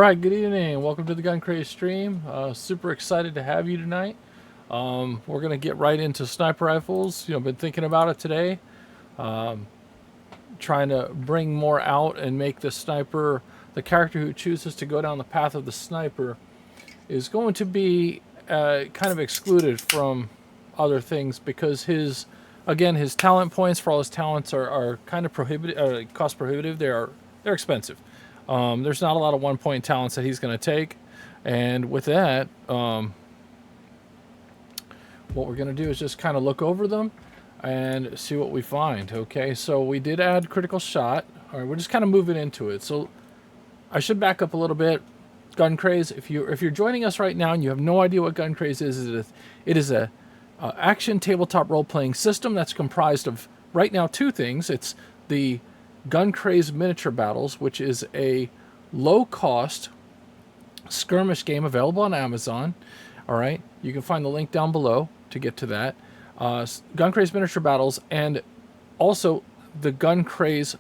right, good evening. Welcome to the GunCraze stream. Super excited to have you tonight. We're going to get right into sniper rifles. Been thinking about it today. Trying to bring more out and make the sniper, the character who chooses to go down the path of the sniper, is going to be kind of excluded from other things because his talent points for all his talents are kind of prohibitive, cost prohibitive. They're expensive. There's not a lot of 1 point talents that he's going to take. And with that, what we're going to do is just kind of look over them and see what we find. Okay, so we did add critical shot. All right, we're just kind of moving into it. So I should back up a little bit. GunCraze, if you're joining us right now and you have no idea what GunCraze is, it is a action tabletop role-playing system that's comprised of, right now, two things. It's the GunCraze Miniature Battles, which is a low-cost skirmish game available on Amazon. All right, you can find the link down below to get to that. GunCraze Miniature Battles, and also the GunCraze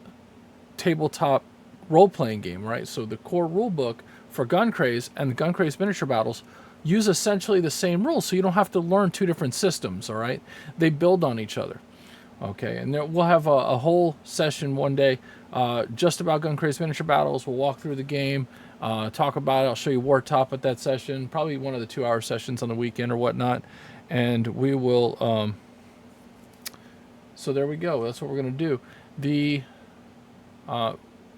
tabletop role-playing game. Right, so the core rule book for GunCraze and the GunCraze Miniature Battles use essentially the same rules, so you don't have to learn two different systems. All right, they build on each other. Okay, and we'll have a whole session one day just about GunCraze Miniature Battles. We'll walk through the game, talk about it. I'll show you War Top at that session, probably one of the 2-hour sessions on the weekend or whatnot. And we will, so there we go. That's what we're going to do.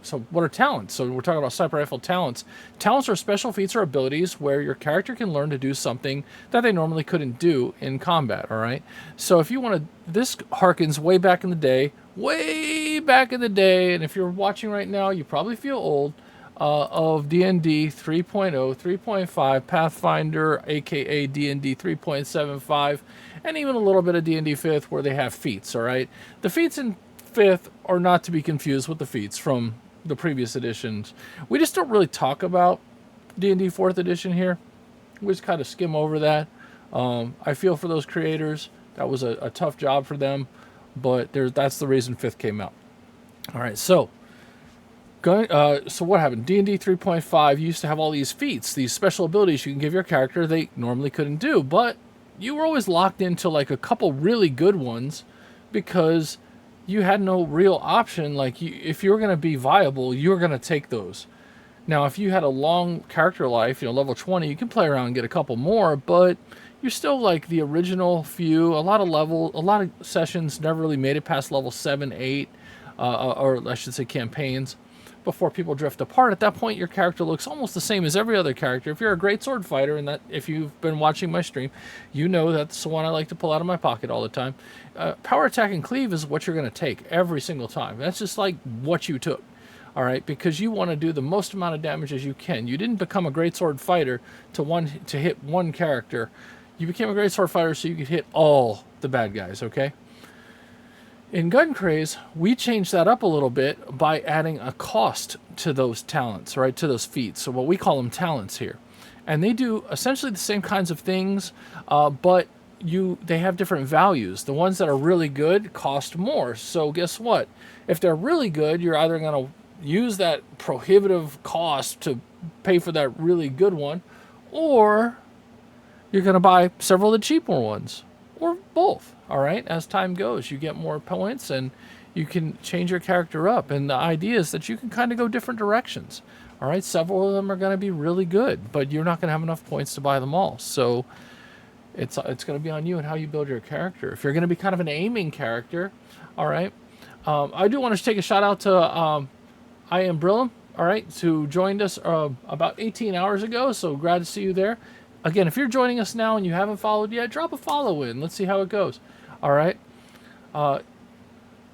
So what are talents? So we're talking about sniper rifle talents. Talents are special feats or abilities where your character can learn to do something that they normally couldn't do in combat, all right? So if you want to, this harkens way back in the day, and if you're watching right now, you probably feel old, of D&D 3.0, 3.5, Pathfinder, aka D&D 3.75, and even a little bit of D&D 5th where they have feats, all right? The feats in 5th are not to be confused with the feats from the previous editions. We just don't really talk about D&D 4th edition here. We just kind of skim over that. I feel for those creators. That was a tough job for them, but that's the reason 5th came out. All right, so what happened? D&D 3.5 used to have all these feats, these special abilities you can give your character they normally couldn't do, but you were always locked into like a couple really good ones because you had no real option. Like, if you were going to be viable, you were going to take those. Now, if you had a long character life, level 20, you can play around and get a couple more, but you're still like the original few. A lot of sessions never really made it past level 7, 8, or I should say campaigns, before people drift apart. At that point, your character looks almost the same as every other character. If you're a great sword fighter, and that if you've been watching my stream, you know that's the one I like to pull out of my pocket all the time. Power attack and cleave is what you're going to take every single time. That's just like what you took, all right? Because you want to do the most amount of damage as you can. You didn't become a great sword fighter to hit one character. You became a great sword fighter so you could hit all the bad guys, okay? In GunCraze, we changed that up a little bit by adding a cost to those talents, right, to those feats. So what we call them talents here. And they do essentially the same kinds of things, but they have different values. The ones that are really good cost more. So guess what? If they're really good, you're either going to use that prohibitive cost to pay for that really good one, or you're going to buy several of the cheaper ones, or both. All right, as time goes, you get more points and you can change your character up. And the idea is that you can kind of go different directions. All right, several of them are going to be really good, but you're not going to have enough points to buy them all. So it's going to be on you and how you build your character. If you're going to be kind of an aiming character, all right, I do want to take a shout out to I Am Brilliant, all right, who joined us about 18 hours ago. So glad to see you there. Again, if you're joining us now and you haven't followed yet, drop a follow in. Let's see how it goes. All right.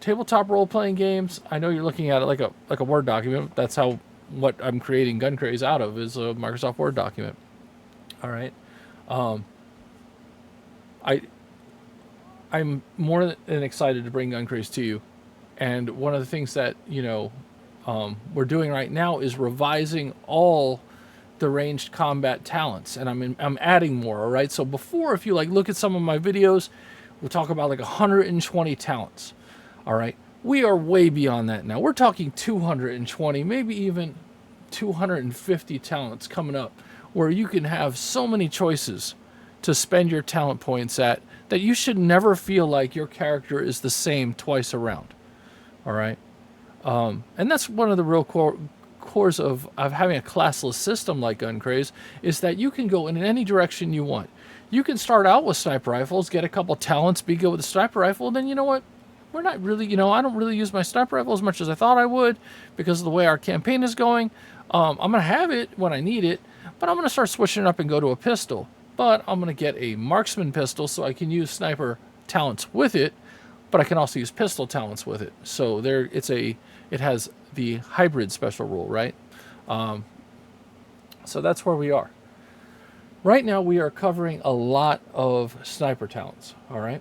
Tabletop role-playing games. I know you're looking at it like a Word document. That's what I'm creating GunCraze out of, is a Microsoft Word document. All right. I'm more than excited to bring GunCraze to you. And one of the things that we're doing right now is revising all the ranged combat talents, and I'm adding more. All right, so before, if you look at some of my videos, we'll talk about 120 talents. All right, we are way beyond that now. We're talking 220, maybe even 250 talents coming up, where you can have so many choices to spend your talent points at that you should never feel like your character is the same twice around. All right. And that's one of the real cores of having a classless system like GunCraze, is that you can go in any direction you want. You can start out with sniper rifles, get a couple talents, be good with the sniper rifle, and then you know what? We're not really, I don't really use my sniper rifle as much as I thought I would because of the way our campaign is going. I'm going to have it when I need it, but I'm going to start switching it up and go to a pistol. But I'm going to get a marksman pistol so I can use sniper talents with it, but I can also use pistol talents with it. So it has the hybrid special rule, right? So that's where we are. Right now we are covering a lot of sniper talents, all right?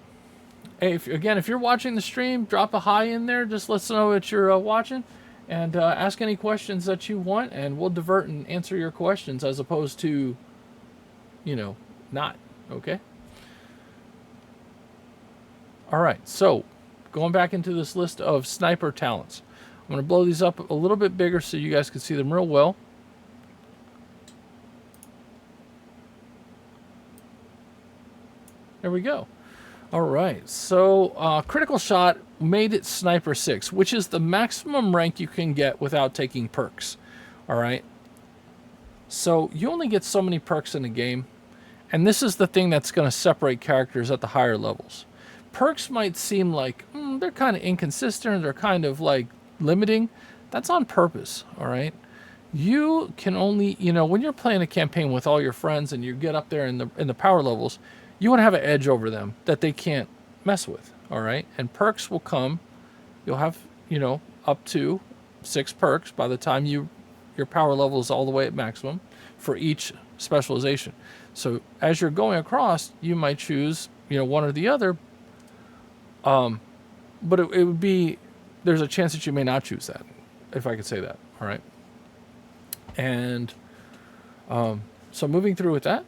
Hey, if you're watching the stream, drop a hi in there. Just let us know that you're watching, and ask any questions that you want, and we'll divert and answer your questions as opposed to, not, okay? All right, so going back into this list of sniper talents. I'm going to blow these up a little bit bigger so you guys can see them real well. There we go. All right, so critical shot made it sniper 6, which is the maximum rank you can get without taking perks. All right, so you only get so many perks in the game, and this is the thing that's going to separate characters at the higher levels. Perks might seem like they're kind of inconsistent, they're kind of like limiting. That's on purpose. All right, you can only, when you're playing a campaign with all your friends and you get up there in the power levels, you want to have an edge over them that they can't mess with, all right? And perks will come. You'll have, up to 6 perks by the time your power level is all the way at maximum for each specialization. So as you're going across, you might choose, one or the other. But it would be, there's a chance that you may not choose that, if I could say that, all right? And so moving through with that,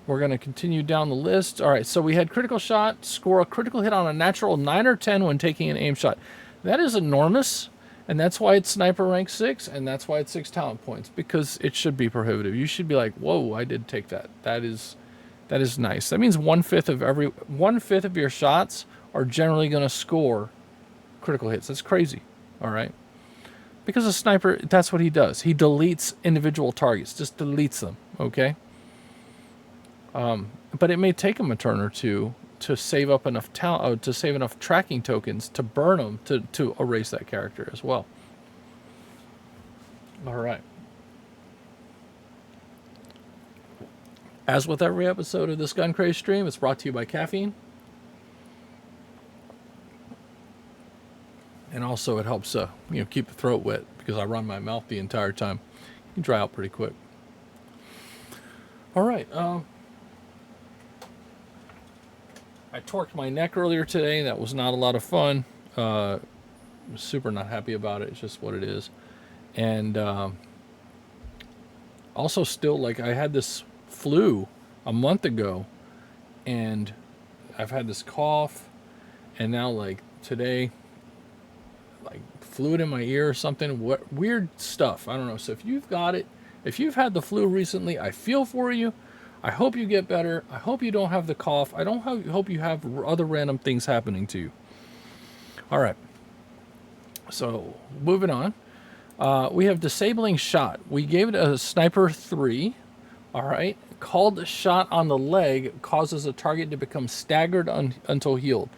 we're going to continue down the list. All right, so we had critical shot, score a critical hit on a natural 9 or 10 when taking an aim shot. That is enormous, and that's why it's sniper rank 6, and that's why it's 6 talent points, because it should be prohibitive. You should be like, whoa, I did take that. That is nice. That means 1/5 of your shots are generally going to score critical hits. That's crazy, all right? Because a sniper, that's what he does. He deletes individual targets, just deletes them, okay? But it may take him a turn or two to save up enough to save enough tracking tokens to burn them to erase that character as well. All right. As with every episode of this GunCraze stream, it's brought to you by caffeine. And also it helps keep the throat wet because I run my mouth the entire time. You can dry out pretty quick. All right. I torqued my neck earlier today. That was not a lot of fun. I'm super not happy about it. It's just what it is. And also still, I had this flu a month ago, and I've had this cough, and now, today, fluid in my ear or something. What weird stuff. I don't know. So if you've got it, if you've had the flu recently, I feel for you. I hope you get better. I hope you don't have the cough. I hope you have other random things happening to you. All right. So moving on. We have disabling shot. We gave it a sniper 3. All right. Called shot on the leg causes a target to become staggered until healed.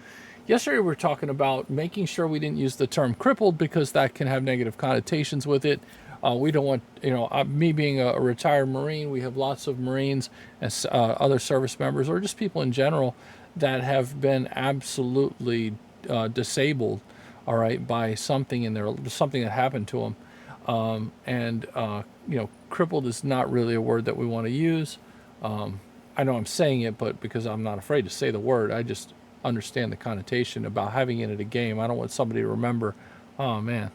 Yesterday we were talking about making sure we didn't use the term crippled because that can have negative connotations with it. We don't want, me being a retired Marine, we have lots of Marines and other service members or just people in general that have been absolutely disabled, all right, by something something that happened to them. Crippled is not really a word that we want to use. I know I'm saying it, but because I'm not afraid to say the word, I just understand the connotation about having it in a game. I don't want somebody to remember, oh man,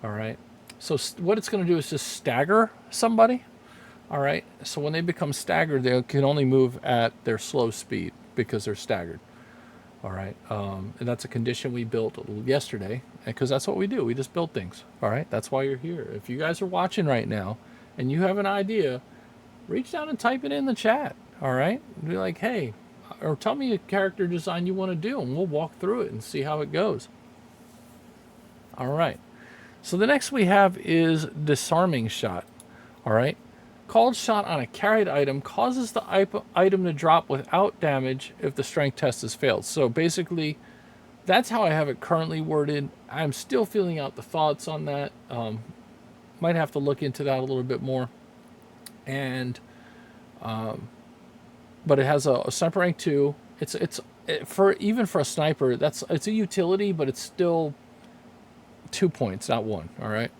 all right. So what it's going to do is just stagger somebody, all right? So when they become staggered, they can only move at their slow speed because they're staggered. All right. And that's a condition we built yesterday because that's what we do. We just build things. All right. That's why you're here. If you guys are watching right now and you have an idea, reach down and type it in the chat. All right. Be like, hey, or tell me a character design you want to do, and we'll walk through it and see how it goes. All right. So the next we have is disarming shot. All right. Called shot on a carried item causes the item to drop without damage if the strength test has failed. So basically, that's how I have it currently worded. I'm still feeling out the thoughts on that. Might have to look into that a little bit more. And, but it has a sniper rank 2. Even for a sniper, it's a utility, but it's still 2 points, not 1. All right.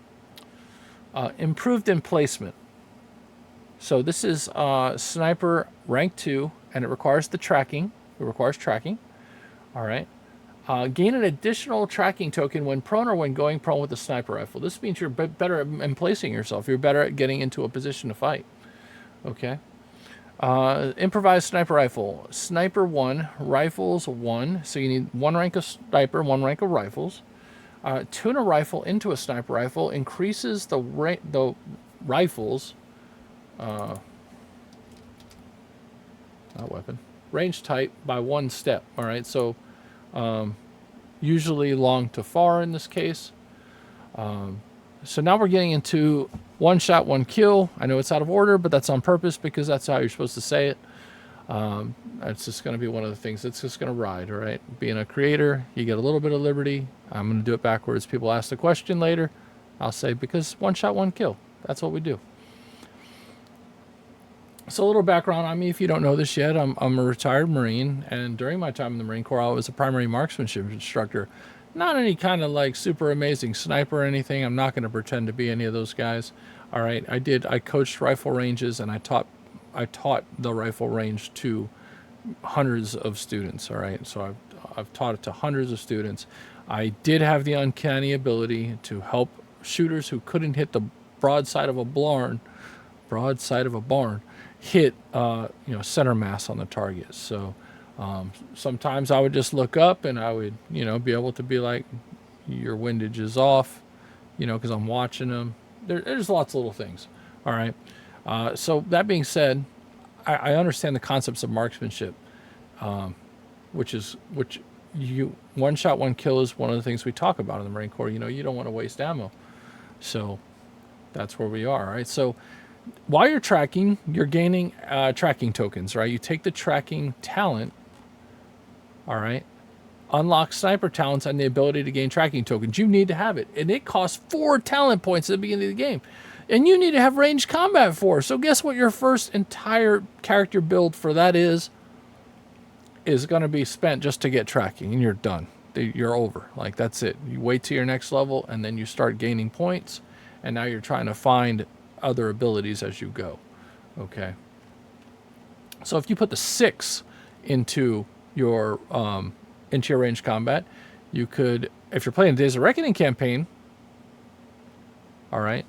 Improved emplacement. So this is sniper rank 2, and it requires the tracking. It requires tracking. All right. Gain an additional tracking token when prone or when going prone with the sniper rifle. This means you're better at emplacing yourself. You're better at getting into a position to fight. Okay. Improvised sniper rifle. Sniper 1, rifles 1. So you need 1 rank of sniper, 1 rank of rifles. Tune a rifle into a sniper rifle increases the rifles. Not weapon. Range type by 1 step. All right. So usually long to far in this case. So now we're getting into 1 shot, 1 kill. I know it's out of order, but that's on purpose because that's how you're supposed to say it. It's just going to be one of the things that's just going to ride, all right? Being a creator, you get a little bit of liberty. I'm going to do it backwards. People ask the question later. I'll say because 1 shot, 1 kill. That's what we do. So a little background on me, if you don't know this yet, I'm a retired Marine, and during my time in the Marine Corps, I was a primary marksmanship instructor. Not any kind of like super amazing sniper or anything. I'm not going to pretend to be any of those guys. All right, I coached rifle ranges, and I taught the rifle range to hundreds of students. All right, so I've taught it to hundreds of students. I did have the uncanny ability to help shooters who couldn't hit the broadside of a barn hit center mass on the target. So sometimes I would just look up and I would be able to be like, your windage is off, because I'm watching them. There's lots of little things. All right. So that being said, I understand the concepts of marksmanship, which 1 shot, 1 kill is one of the things we talk about in the Marine Corps. You don't want to waste ammo. So that's where we are. All right. So while you're tracking, you're gaining tracking tokens, right? You take the tracking talent, all right? Unlock sniper talents and the ability to gain tracking tokens. You need to have it. And it costs 4 talent points at the beginning of the game. And you need to have ranged combat for. So guess what your first entire character build for that is going to be spent just to get tracking, and you're done. You're over. Like, that's it. You wait till your next level, and then you start gaining points, and now you're trying to find other abilities as you go. Okay. So if you put the 6 into your ranged combat, you could, if you're playing Days of Reckoning campaign, all right,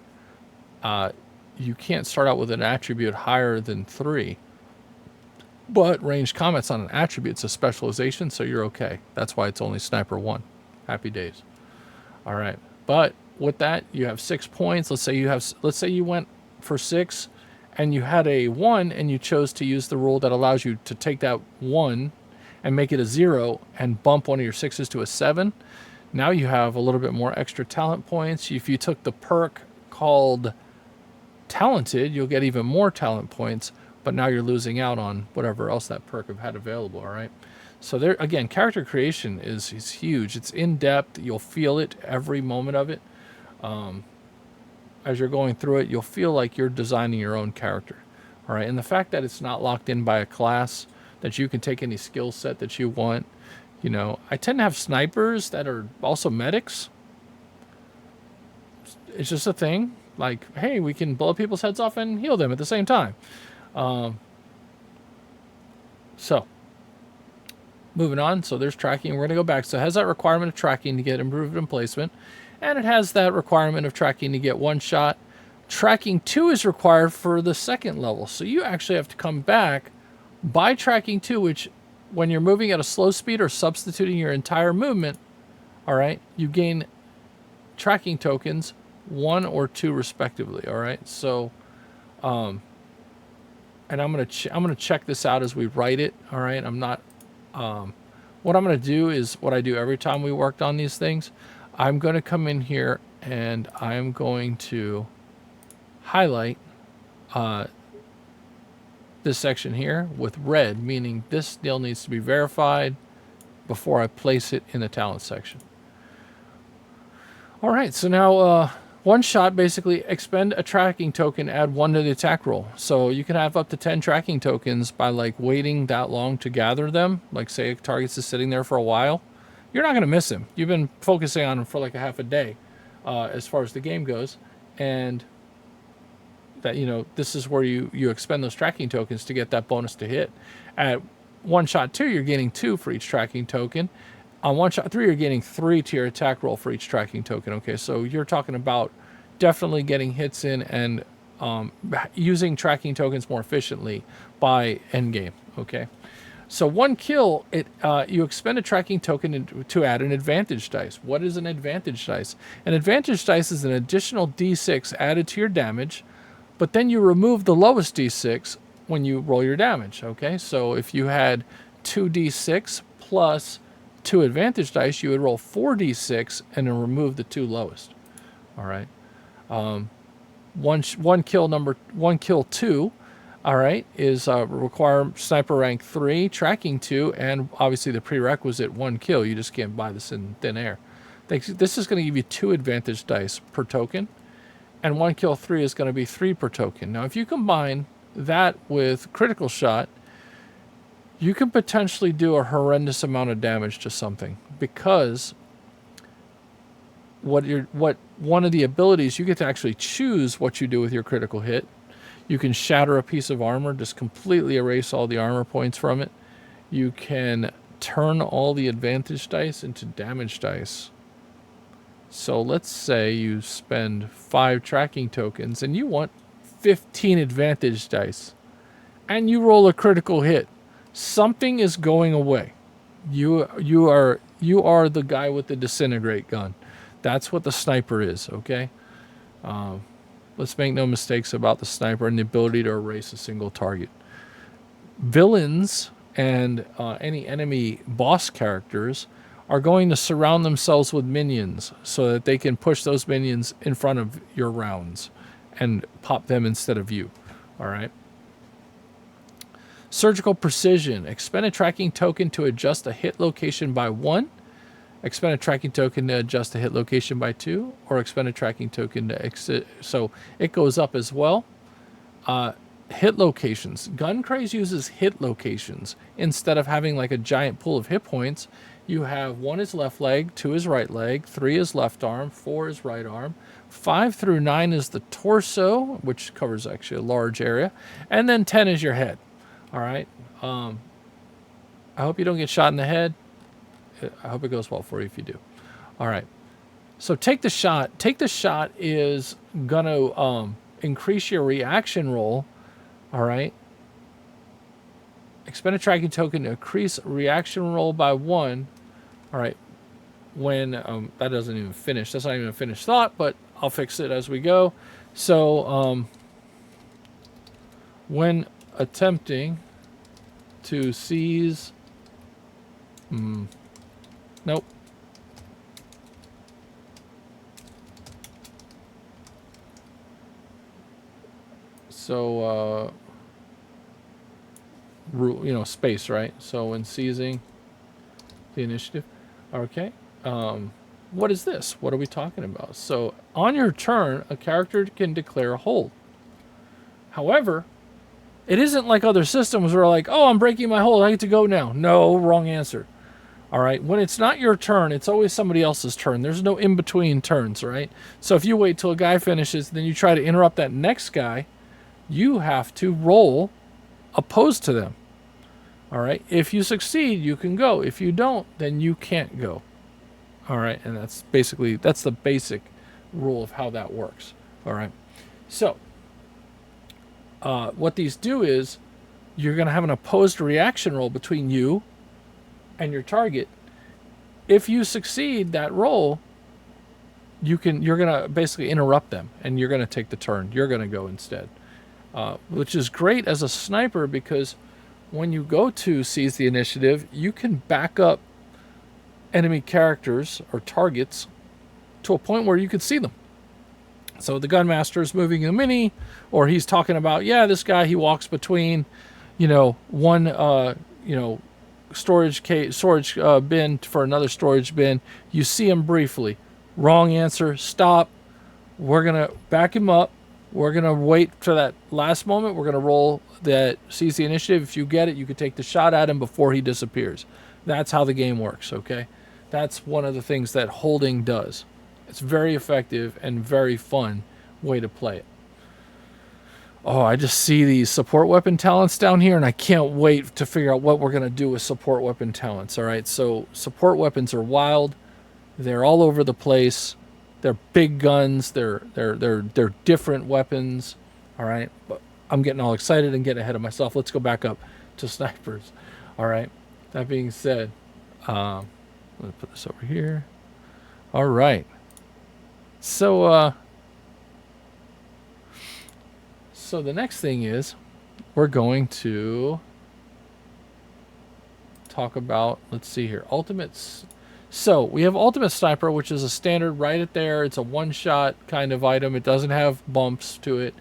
you can't start out with an attribute higher than 3. But ranged combat's not an attribute, it's a specialization, so you're okay. That's why it's only sniper 1. Happy days. All right. But with that, you have 6 points. Let's say you went for 6 and you had a 1 and you chose to use the rule that allows you to take that 1 and make it a 0 and bump one of your 6s to a 7. Now you have a little bit more extra talent points. If you took the perk called Talented, you'll get even more talent points, but now you're losing out on whatever else that perk have had available, all right? So there, again, character creation is huge. It's in-depth. You'll feel it every moment of it. As you're going through it, you'll feel like you're designing your own character, all right? And the fact that it's not locked in by a class, that you can take any skill set that you want. I tend to have snipers that are also medics. It's just a thing. Like, hey, we can blow people's heads off and heal them at the same time. So, moving on. So there's tracking. We're going to go back. So it has that requirement of tracking to get improved emplacement. And it has that requirement of tracking to get 1 shot. Tracking 2 is required for the 2nd level. So you actually have to come back by tracking 2, which when you're moving at a slow speed or substituting your entire movement, all right, you gain tracking tokens, 1 or 2 respectively. All right, so and I'm gonna check this out as we write it. All right, I'm not. What I'm gonna do is what I do every time we worked on these things. I'm gonna come in here and I'm going to highlight this section here with red, meaning this still needs to be verified before I place it in the talent section. All right, so now one shot, basically expend a tracking token, add 1 to the attack roll. So you can have up to 10 tracking tokens by like waiting that long to gather them. Like say a target's is sitting there for a while, you're not gonna miss him. You've been focusing on him for like a half a day as far as the game goes. And that, you know, this is where you expend those tracking tokens to get that bonus to hit. At one shot 2, you're gaining 2 for each tracking token. On one shot 3, you're gaining 3 to your attack roll for each tracking token. Okay, so you're talking about definitely getting hits in and using tracking tokens more efficiently by endgame. Okay, so one kill, you expend a tracking token to add an advantage dice. What is an advantage dice? An advantage dice is an additional d6 added to your damage, but then you remove the lowest d6 when you roll your damage. Okay, so if you had 2d6 plus 2 advantage dice, you would roll 4d6 and then remove the 2 lowest. All right. One kill 2, all right, is require sniper rank 3, tracking 2, and obviously the prerequisite 1 kill. You just can't buy this in thin air. This is going to give you 2 advantage dice per token, and 1 kill 3 is going to be 3 per token. Now, if you combine that with critical shot, you can potentially do a horrendous amount of damage to something, because one of the abilities, you get to actually choose what you do with your critical hit. You can shatter a piece of armor, just completely erase all the armor points from it. You can turn all the advantage dice into damage dice. So let's say you spend 5 tracking tokens and you want 15 advantage dice, and you roll a critical hit. Something is going away. You are the guy with the disintegrate gun. That's what the sniper is, okay? Let's make no mistakes about the sniper and the ability to erase a single target. Villains and any enemy boss characters are going to surround themselves with minions so that they can push those minions in front of your rounds and pop them instead of you, all right? Surgical precision. Expend a tracking token to adjust a hit location by 1. Expend a tracking token to adjust a hit location by 2. Or expend a tracking token to exit. So it goes up as well. Hit locations. GunCraze uses hit locations. Instead of having like a giant pool of hit points, you have 1 is left leg, 2 is right leg, 3 is left arm, 4 is right arm, 5 through 9 is the torso, which covers actually a large area, and then 10 is your head. All right. I hope you don't get shot in the head. I hope it goes well for you if you do. All right. So take the shot. Take the shot is going to increase your reaction roll. All right. Expend a tracking token to increase reaction roll by 1. All right. When that doesn't even finish. That's not even a finished thought, but I'll fix it as we go. So when attempting to seize, nope. So space, right? So when seizing the initiative, okay. What is this? What are we talking about? So on your turn, a character can declare a hold. However, it isn't like other systems where like, oh, I'm breaking my hold, I get to go now. No, wrong answer. All right, when it's not your turn, it's always somebody else's turn. There's no in-between turns, right? So if you wait till a guy finishes, then you try to interrupt that next guy, you have to roll opposed to them. All right, if you succeed, you can go. If you don't, then you can't go. All right, and that's the basic rule of how that works. All right, so what these do is you're going to have an opposed reaction roll between you and your target, if you succeed that roll, you're gonna basically interrupt them, and you're gonna take the turn. You're gonna go instead, which is great as a sniper, because when you go to seize the initiative, you can back up enemy characters or targets to a point where you can see them. So the gunmaster is moving a mini, or he's talking about, yeah, this guy, he walks between, one, storage bin for another storage bin. You see him briefly. Wrong answer. Stop. We're going to back him up. We're going to wait for that last moment. We're going to roll that seize the initiative. If you get it, you can take the shot at him before he disappears. That's how the game works, okay? That's one of the things that holding does. It's very effective and very fun way to play it. Oh, I just see these support weapon talents down here, and I can't wait to figure out what we're going to do with support weapon talents, all right? So support weapons are wild. They're all over the place. They're big guns. They're different weapons, all right? But I'm getting all excited and getting ahead of myself. Let's go back up to snipers, all right? That being said, let me put this over here. All right. So the next thing is we're going to talk about, let's see here, ultimates. So we have Ultimate Sniper, which is a standard right at there. It's a one-shot kind of item. It doesn't have bumps to it.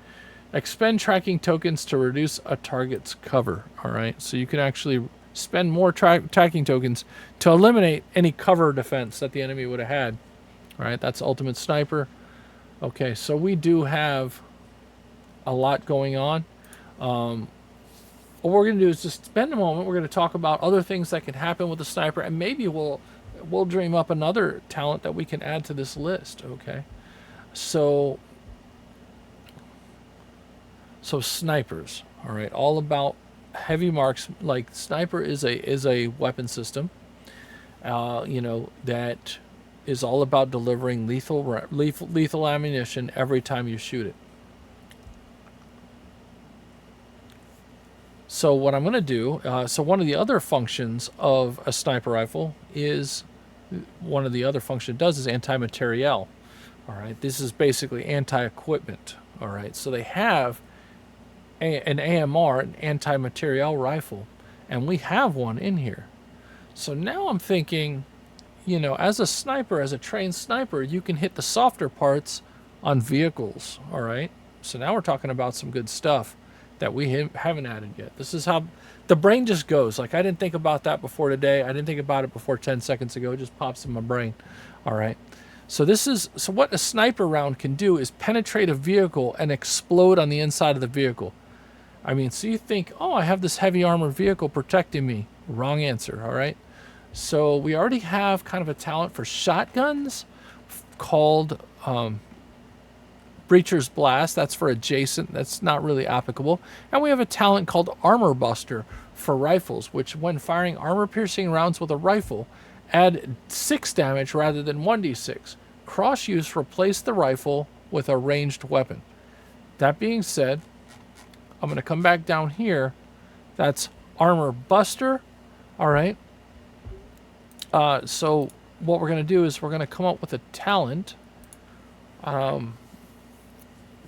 Expend tracking tokens to reduce a target's cover. All right, so you can actually spend more tracking tokens to eliminate any cover defense that the enemy would have had. All right, that's Ultimate Sniper. Okay, so we do have a lot going on. What we're going to do is just spend a moment. We're going to talk about other things that can happen with the sniper, and maybe we'll dream up another talent that we can add to this list. Okay, so snipers. All right, all about heavy marks. Like sniper is a weapon system. That is all about delivering lethal ammunition every time you shoot it. So what I'm going to do, so one of the other functions of a sniper rifle is, one of the other functions it does is anti-materiel. All right, this is basically anti-equipment. All right, so they have an AMR, an anti-materiel rifle, and we have one in here. So now I'm thinking, as a sniper, as a trained sniper, you can hit the softer parts on vehicles. All right, so now we're talking about some good stuff that we haven't added yet. This is how the brain just goes. Like, I didn't think about that before today. I didn't think about it before 10 seconds ago. It just pops in my brain. All right. So what a sniper round can do is penetrate a vehicle and explode on the inside of the vehicle. I mean, so you think, oh, I have this heavy armored vehicle protecting me. Wrong answer. All right. So we already have kind of a talent for shotguns called Breacher's Blast. That's for adjacent. That's not really applicable. And we have a talent called Armor Buster for rifles, which when firing armor-piercing rounds with a rifle, add 6 damage rather than 1d6. Cross-use replace the rifle with a ranged weapon. That being said, I'm going to come back down here. That's Armor Buster. All right. So what we're going to do is we're going to come up with a talent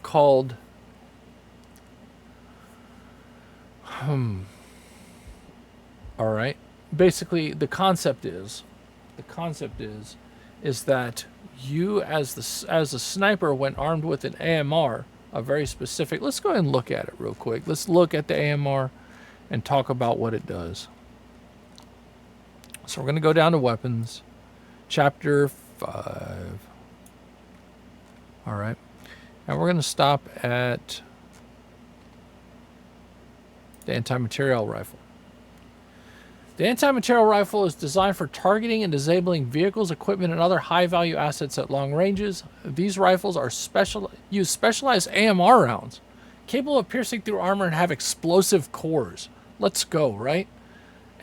called all right, basically the concept is that you as a sniper, when armed with an AMR, a very specific, let's go ahead and look at it real quick. Let's look at the AMR and talk about what it does. So we're going to go down to weapons, chapter 5. All right. And we're going to stop at the anti-materiel rifle. The anti-materiel rifle is designed for targeting and disabling vehicles, equipment, and other high-value assets at long ranges. These rifles are use specialized AMR rounds, capable of piercing through armor and have explosive cores. Let's go, right?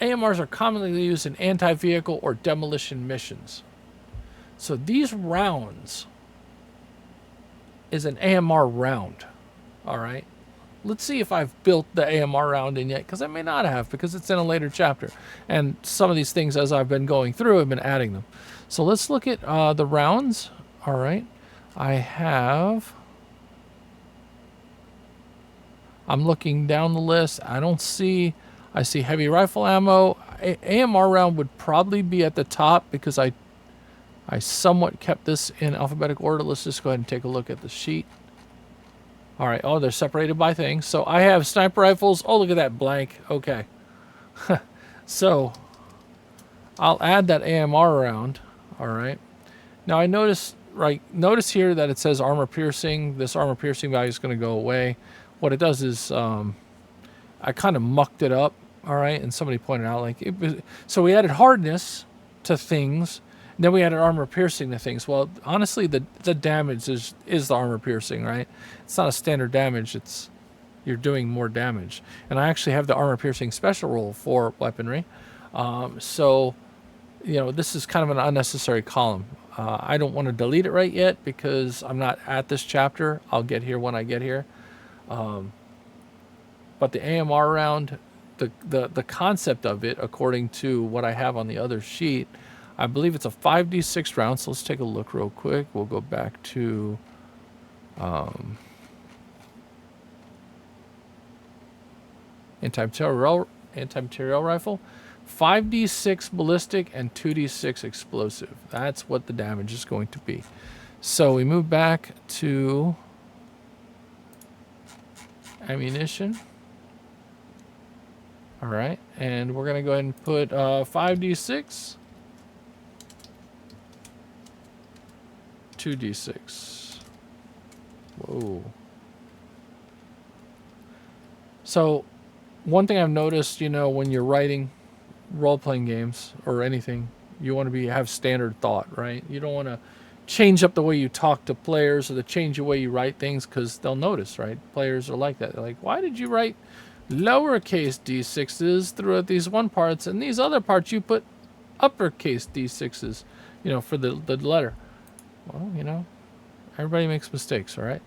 AMRs are commonly used in anti-vehicle or demolition missions. So these rounds is an AMR round, all right? Let's see if I've built the AMR round in yet, because I may not have, because it's in a later chapter. And some of these things, as I've been going through, I've been adding them. So let's look at the rounds. All right. I'm looking down the list. I see heavy rifle ammo. AMR round would probably be at the top because I somewhat kept this in alphabetical order. Let's just go ahead and take a look at the sheet. All right. Oh, they're separated by things. So I have sniper rifles. Oh, look at that blank. Okay. So I'll add that AMR round. All right. Now I notice here that it says armor piercing. This armor piercing value is going to go away. What it does is I kind of mucked it up. All right. And somebody pointed out so we added hardness to things. And then we added armor piercing to things. Well, honestly, the damage is the armor piercing, right? It's not a standard damage. You're doing more damage. And I actually have the armor piercing special rule for weaponry. So, this is kind of an unnecessary column. I don't want to delete it right yet because I'm not at this chapter. I'll get here when I get here. But the AMR round, the concept of it, according to what I have on the other sheet, I believe it's a 5d6 round. So let's take a look real quick. We'll go back to anti-material rifle. 5d6 ballistic and 2d6 explosive. That's what the damage is going to be. So we move back to ammunition. All right, and we're going to go ahead and put 5d6, 2d6. Whoa. So one thing I've noticed, when you're writing role-playing games or anything, you want to have standard thought, right? You don't want to change up the way you talk to players or to change the way you write things, because they'll notice, right? Players are like that. They're like, why did you write lowercase d6s throughout these one parts, and these other parts you put uppercase d6s, for the letter? Well, everybody makes mistakes, all right?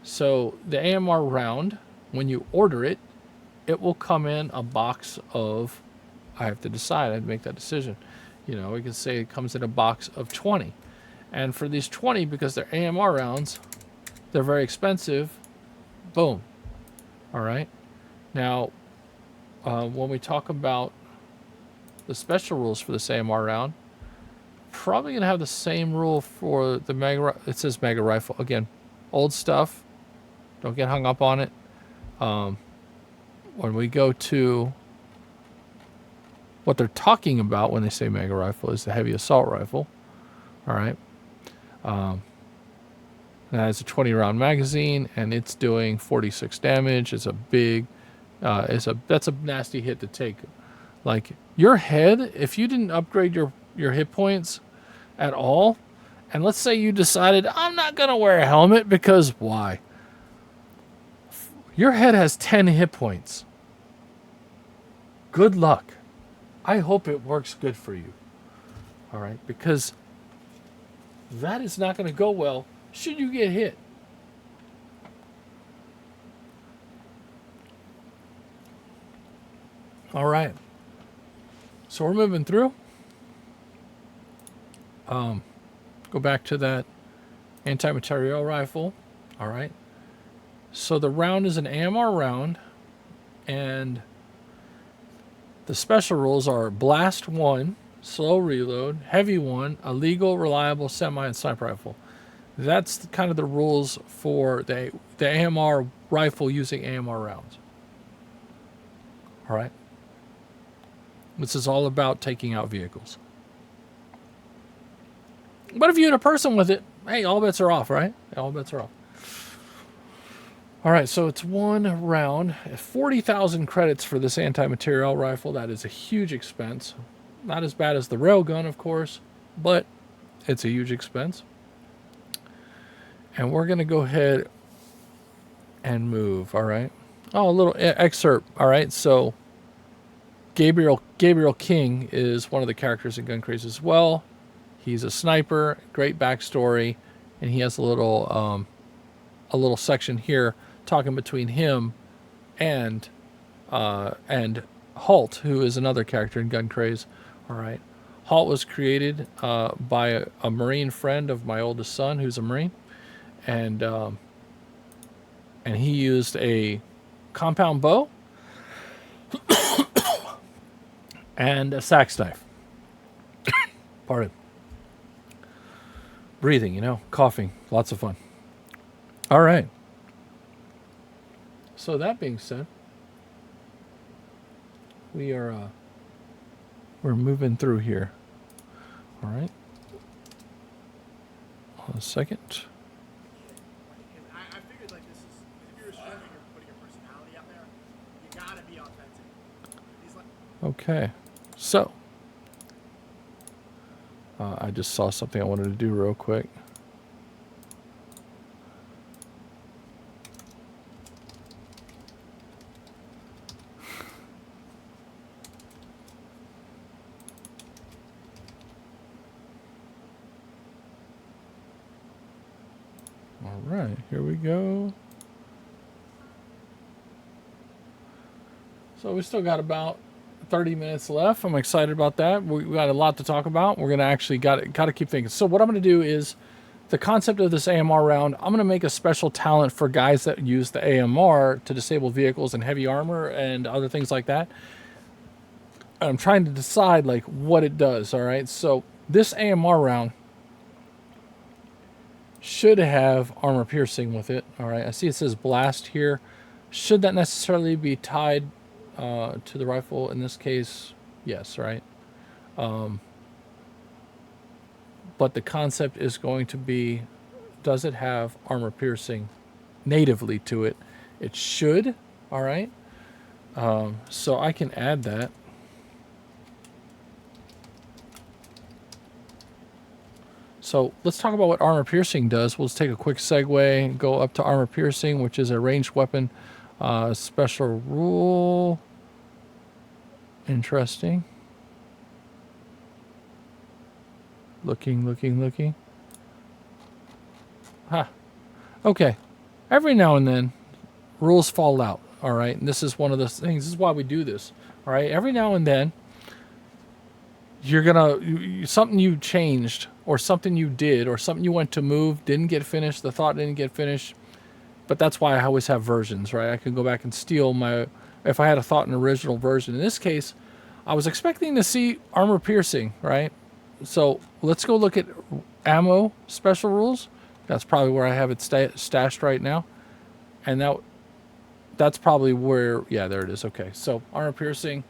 So the AMR round, when you order it, it will come in a box of, I have to decide, I'd make that decision. We can say it comes in a box of 20. And for these 20, because they're AMR rounds, they're very expensive. Boom. All right. Now, when we talk about the special rules for this AMR round, probably going to have the same rule for the mega. It says mega rifle. Again, old stuff. Don't get hung up on it. When we go to what they're talking about when they say mega rifle is the heavy assault rifle. All right. That has a 20-round magazine, and it's doing 46 damage. It's a big, that's a nasty hit to take. Like your head, if you didn't upgrade your hit points at all, and let's say you decided, I'm not going to wear a helmet because why? Your head has 10 hit points. Good luck. I hope it works good for you. All right, because that is not going to go well should you get hit. All right. So we're moving through. Go back to that anti-material rifle. All right. So the round is an AMR round, and the special rules are blast 1, slow reload, heavy 1, illegal, reliable, semi, and sniper rifle. That's kind of the rules for the AMR rifle using AMR rounds. All right. This is all about taking out vehicles. But if you hit a person with it, hey, all bets are off, right? All bets are off. All right, so it's one round, 40,000 credits for this anti-material rifle. That is a huge expense. Not as bad as the railgun, of course, but it's a huge expense. And we're going to go ahead and move, all right? Oh, a little excerpt, all right? So Gabriel King is one of the characters in GunCraze as well. He's a sniper, great backstory, and he has a little section here talking between him and Halt, who is another character in GunCraze. All right. Halt was created by a Marine friend of my oldest son, who's a Marine, and he used a compound bow and a sax knife. Pardon. Breathing, you know, coughing, lots of fun. All right. So that being said, we're moving through here. All right. Hold on a second. I figured like this is, if you're streaming or putting your personality out there, you gotta be authentic. Okay. So, I just saw something I wanted to do real quick. All right, here we go. So we still got about 30 minutes left. I'm excited about that. We got a lot to talk about. We're gonna actually got to keep thinking. So what I'm gonna do is the concept of this AMR round. I'm gonna make a special talent for guys that use the AMR to disable vehicles and heavy armor and other things like that. I'm trying to decide like what it does. All right. So this AMR round should have armor piercing with it. All right. I see it says blast here. Should that necessarily be tied to the rifle? In this case, yes, right? But the concept is going to be, does it have armor piercing natively to it? It should, all right? So I can add that. So let's talk about what armor piercing does. We'll just take a quick segue and go up to armor piercing, which is a ranged weapon special rule. Interesting. Looking. Ha. Okay. Every now and then, rules fall out. All right. And this is one of the things. This is why we do this. All right. Every now and then, you're gonna something you changed, or something you did, or something you went to move didn't get finished. The thought didn't get finished. But that's why I always have versions, right? I can go back and steal my, if I had a thought in original version. In this case, I was expecting to see armor piercing, right? So let's go look at ammo special rules. That's probably where I have it stashed right now. And that's probably where, yeah, there it is. Okay, so armor piercing.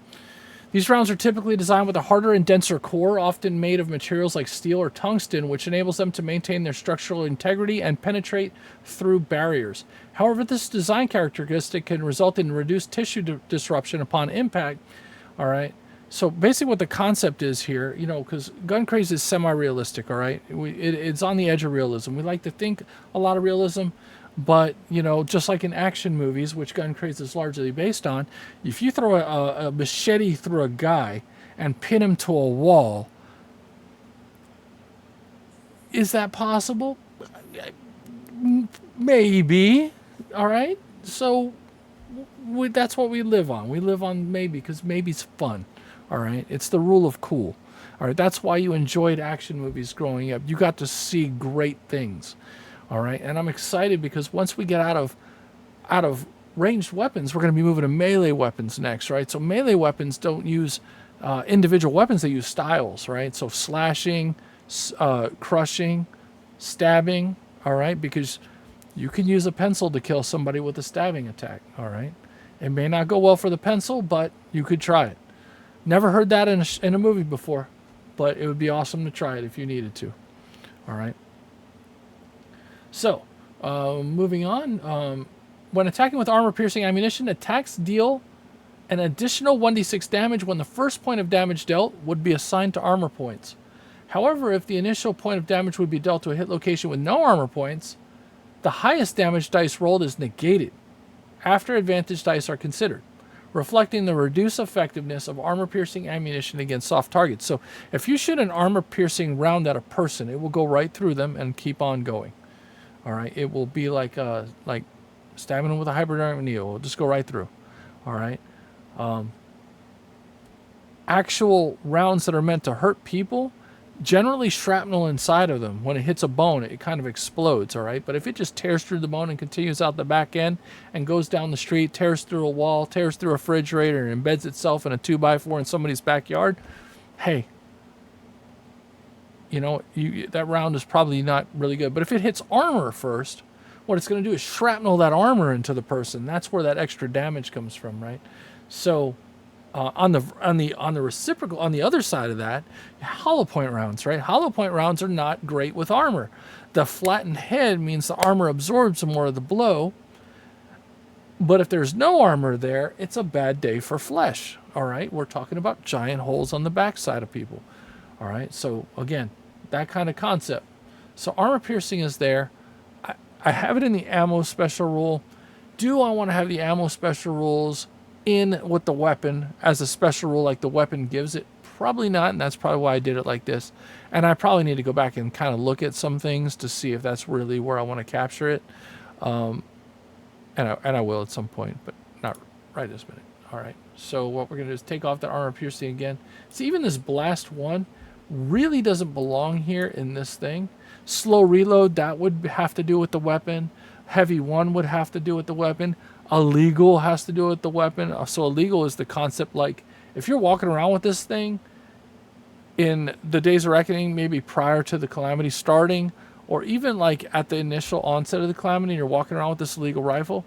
These rounds are typically designed with a harder and denser core, often made of materials like steel or tungsten, which enables them to maintain their structural integrity and penetrate through barriers. However, this design characteristic can result in reduced tissue disruption upon impact. All right. So basically what the concept is here, you know, because GunCraze is semi-realistic, all right? It's on the edge of realism. We like to think a lot of realism, but, you know, just like in action movies, which GunCraze is largely based on, if you throw a machete through a guy and pin him to a wall, is that possible? Maybe. All right? So that's what we live on. We live on maybe, because maybe's fun. All right? It's the rule of cool. All right? That's why you enjoyed action movies growing up. You got to see great things. All right, and I'm excited because once we get out of ranged weapons, we're going to be moving to melee weapons next, right? So melee weapons don't use individual weapons; they use styles, right? So slashing, crushing, stabbing, all right? Because you can use a pencil to kill somebody with a stabbing attack, all right? It may not go well for the pencil, but you could try it. Never heard that in a movie before, but it would be awesome to try it if you needed to, all right? So, moving on. When attacking with armor-piercing ammunition, attacks deal an additional 1d6 damage when the first point of damage dealt would be assigned to armor points. However, if the initial point of damage would be dealt to a hit location with no armor points, the highest damage dice rolled is negated after advantage dice are considered, reflecting the reduced effectiveness of armor-piercing ammunition against soft targets. So, if you shoot an armor-piercing round at a person, it will go right through them and keep on going. All right, it will be like Stabbing him with a hypodermic needle. We'll just go right through. All right. Actual rounds that are meant to hurt people, generally shrapnel inside of them. When it hits a bone, it kind of explodes, all right? But if it just tears through the bone and continues out the back end and goes down the street, tears through a wall, tears through a refrigerator, and embeds itself in a 2x4 in somebody's backyard, hey, you know, that round is probably not really good. But if it hits armor first, what it's going to do is shrapnel that armor into the person. That's where that extra damage comes from, right? So on the reciprocal, on the other side of that, hollow point rounds, right? Hollow point rounds are not great with armor. The flattened head means the armor absorbs more of the blow. But if there's no armor there, it's a bad day for flesh. All right, we're talking about giant holes on the backside of people. All right, so again, that kind of concept. So armor piercing is there. I have it in the ammo special rule. Do I want to have the ammo special rules in with the weapon as a special rule like the weapon gives it? Probably not, and that's probably why I did it like this. And I probably need to go back and kind of look at some things to see if that's really where I want to capture it. And I will at some point, but not right this minute. All right, so what we're going to do is take off the armor piercing again. See, even this blast one really doesn't belong here in this thing. Slow reload, that would have to do with the weapon. Heavy one would have to do with the weapon. Illegal has to do with the weapon. So illegal is the concept, like if you're walking around with this thing in the Days of Reckoning, maybe prior to the calamity starting, or even like at the initial onset of the calamity, you're walking around with this illegal rifle.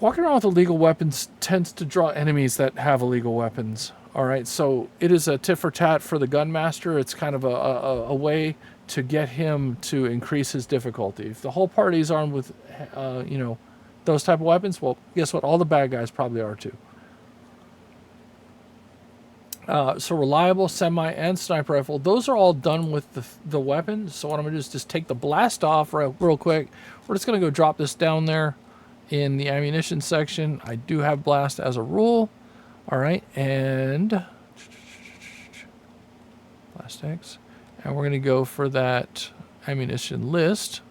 Walking around with illegal weapons tends to draw enemies that have illegal weapons. All right, so it is a tit for tat for the gunmaster. It's kind of a way to get him to increase his difficulty. If the whole party is armed with, you know, those type of weapons, well, guess what? All the bad guys probably are too. So reliable, semi, and sniper rifle, those are all done with the weapon. So what I'm going to do is just take the blast off real quick. We're just going to go drop this down there in the ammunition section. I do have blast as a rule. All right, and blast X. And we're going to go for that ammunition list.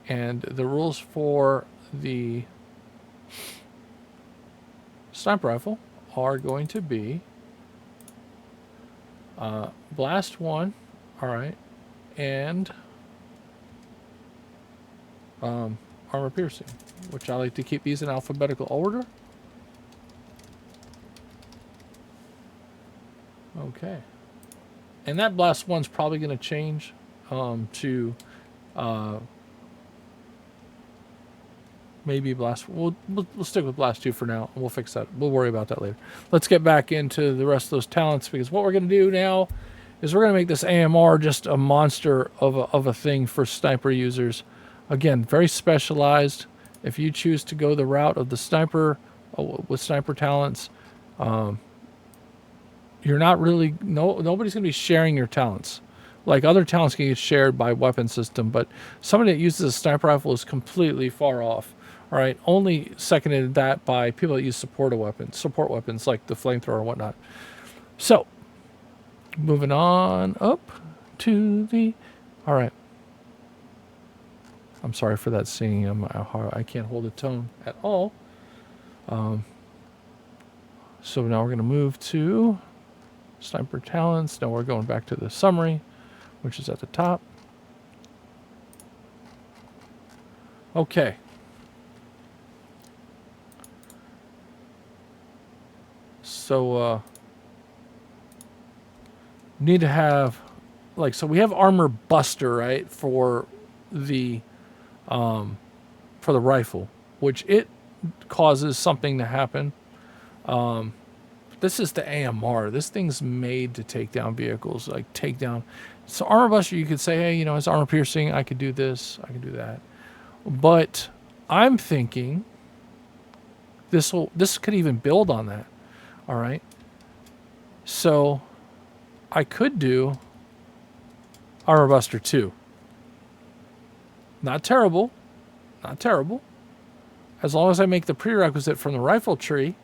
And the rules for the sniper rifle are going to be blast 1, all right, and armor piercing, which I like to keep these in alphabetical order. Okay. And that blast 1's probably going to change to maybe blast. We'll stick with blast 2 for now, and we'll fix that. We'll worry about that later. Let's get back into the rest of those talents, because what we're going to do now is we're going to make this AMR just a monster of a thing for sniper users. Again, very specialized. If you choose to go the route of the sniper with sniper talents, you're not really, nobody's going to be sharing your talents. Like other talents can get shared by weapon system, but somebody that uses a sniper rifle is completely far off. All right, only seconded that by people that use support weapons like the flamethrower and whatnot. So, moving on up to the, all right. I'm sorry for that singing. I can't hold a tone at all. So now we're going to move to sniper talents. Now we're going back to the summary, which is at the top. Okay. So need to have, like, so we have armor buster, right, for the rifle, which it causes something to happen. This is the AMR. This thing's made to take down vehicles, like take down. So armor buster, you could say, hey, you know, it's armor piercing. I could do this. I could do that. But I'm thinking this could even build on that. All right. So I could do armor buster 2. Not terrible. Not terrible. As long as I make the prerequisite from the rifle tree.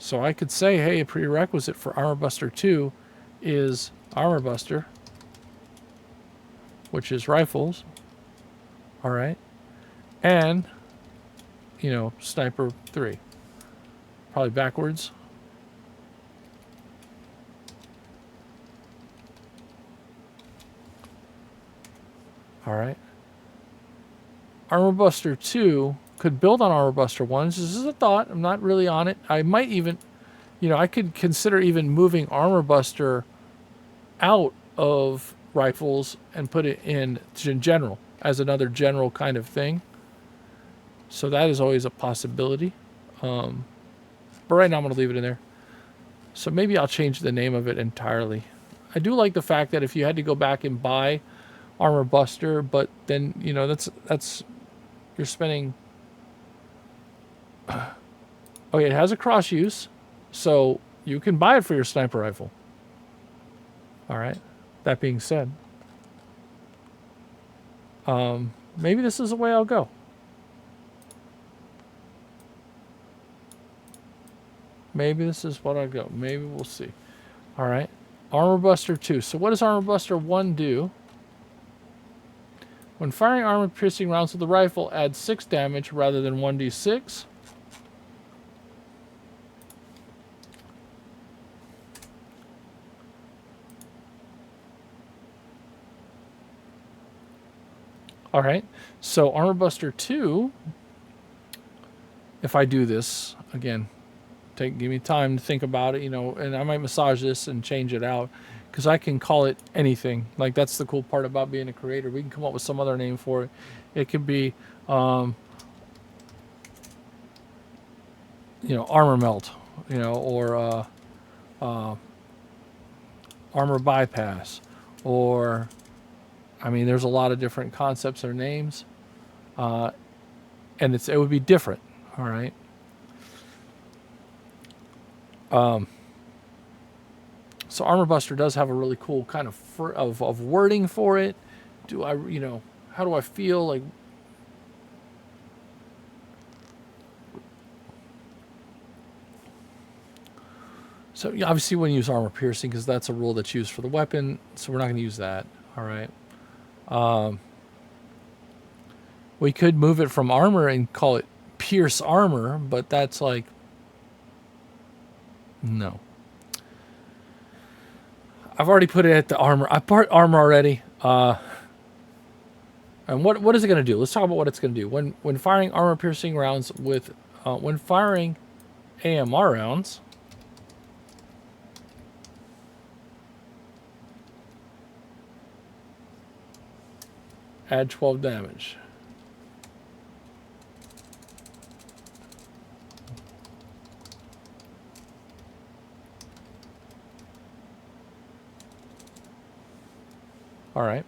So I could say, hey, a prerequisite for Armor Buster 2 is Armor Buster which is rifles. All right. And, you know, sniper 3. Probably backwards. All right. Armor Buster 2 could build on Armor Buster 1. This is a thought. I'm not really on it. I might even, you know, I could consider even moving Armor Buster out of rifles and put it in general as another general kind of thing. So that is always a possibility. But right now I'm going to leave it in there. So maybe I'll change the name of it entirely. I do like the fact that if you had to go back and buy Armor Buster, but then, you know, that's you're spending. Okay, it has a cross use, so you can buy it for your sniper rifle. All right. That being said, maybe this is the way I'll go. Maybe this is what I'll go. Maybe we'll see. All right. Armor Buster 2. So what does Armor Buster 1 do? When firing armor-piercing rounds with the rifle, add 6 damage rather than 1d6. All right. So Armor Buster 2, if I do this, again, give me time to think about it, you know, and I might massage this and change it out because I can call it anything. Like, that's the cool part about being a creator. We can come up with some other name for it. It could be, you know, armor melt, you know, or armor bypass, or, I mean, there's a lot of different concepts or names, and it would be different. All right. So Armor Buster does have a really cool kind of wording for it. Do I, you know, how do I feel like? So you obviously wouldn't use armor piercing because that's a rule that's used for the weapon. So we're not going to use that. All right. We could move it from armor and call it pierce armor, but that's like, no. I've already put it at the armor. I put armor already. And what is it going to do? Let's talk about what it's going to do. When firing armor piercing rounds with, when firing AMR rounds, add 12 damage. All right.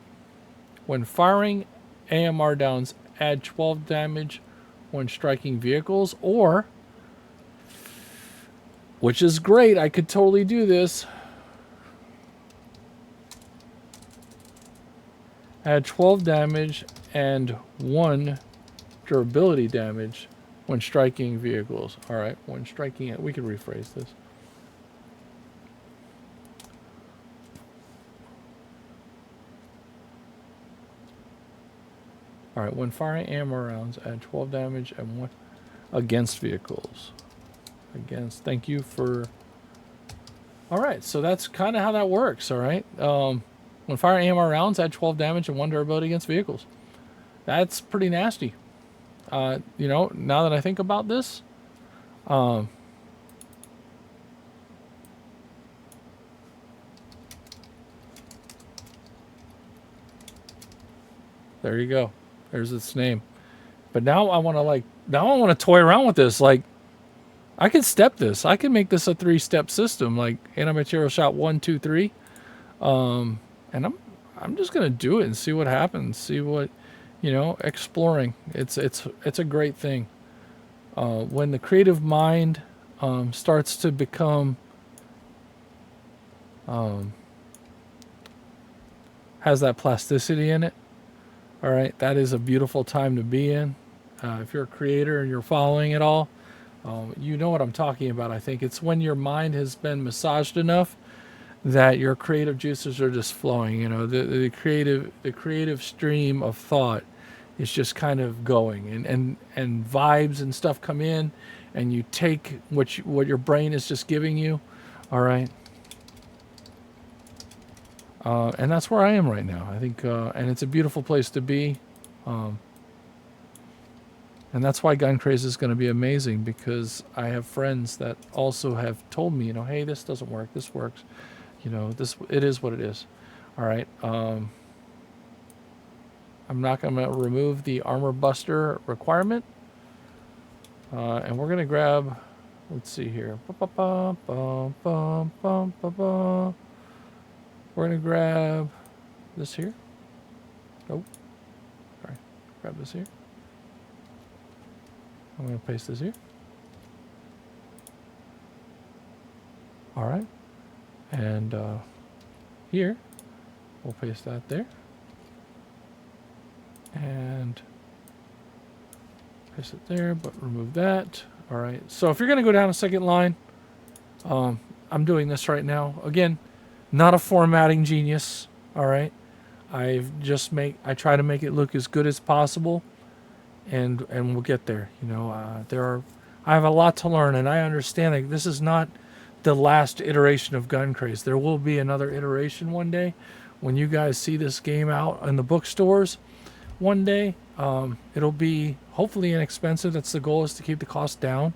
When firing AMR downs, add 12 damage when striking vehicles, or, which is great, I could totally do this, add 12 damage and 1 durability damage when striking vehicles. All right, when striking it, we could rephrase this. All right, when firing AMR rounds, add 12 damage and 1 against vehicles. Against, thank you for... All right, so that's kind of how that works, all right? When firing AMR rounds, add 12 damage and 1 durability against vehicles. That's pretty nasty. You know, now that I think about this, there you go. There's its name. But now I want to toy around with this. Like, I can step this. I can make this a 3-step system, like anti-material shot 1, 2, 3. And I'm just gonna do it and see what happens. See what, you know, exploring. It's a great thing. When the creative mind starts to become has that plasticity in it. All right, that is a beautiful time to be in. If you're a creator and you're following it all, you know what I'm talking about. I think it's when your mind has been massaged enough that your creative juices are just flowing. You know, the creative stream of thought is just kind of going, and vibes and stuff come in, and you take what your brain is just giving you. All right. And that's where I am right now. I think, and it's a beautiful place to be. And that's why GunCraze is going to be amazing, because I have friends that also have told me, you know, hey, this doesn't work, this works. You know, it is what it is. All right. I'm not going to remove the armor buster requirement. And we're going to grab, let's see here. We're going to grab this here. Oh, sorry. Grab this here. I'm going to paste this here. All right. And here, we'll paste that there. And paste it there, but remove that. All right. So if you're going to go down a second line, I'm doing this right now. Again, not a formatting genius. All right. I try to make it look as good as possible. And we'll get there. You know, I have a lot to learn, and I understand that this is not the last iteration of GunCraze. There will be another iteration one day when you guys see this game out in the bookstores one day. It'll be hopefully inexpensive. That's the goal, is to keep the cost down.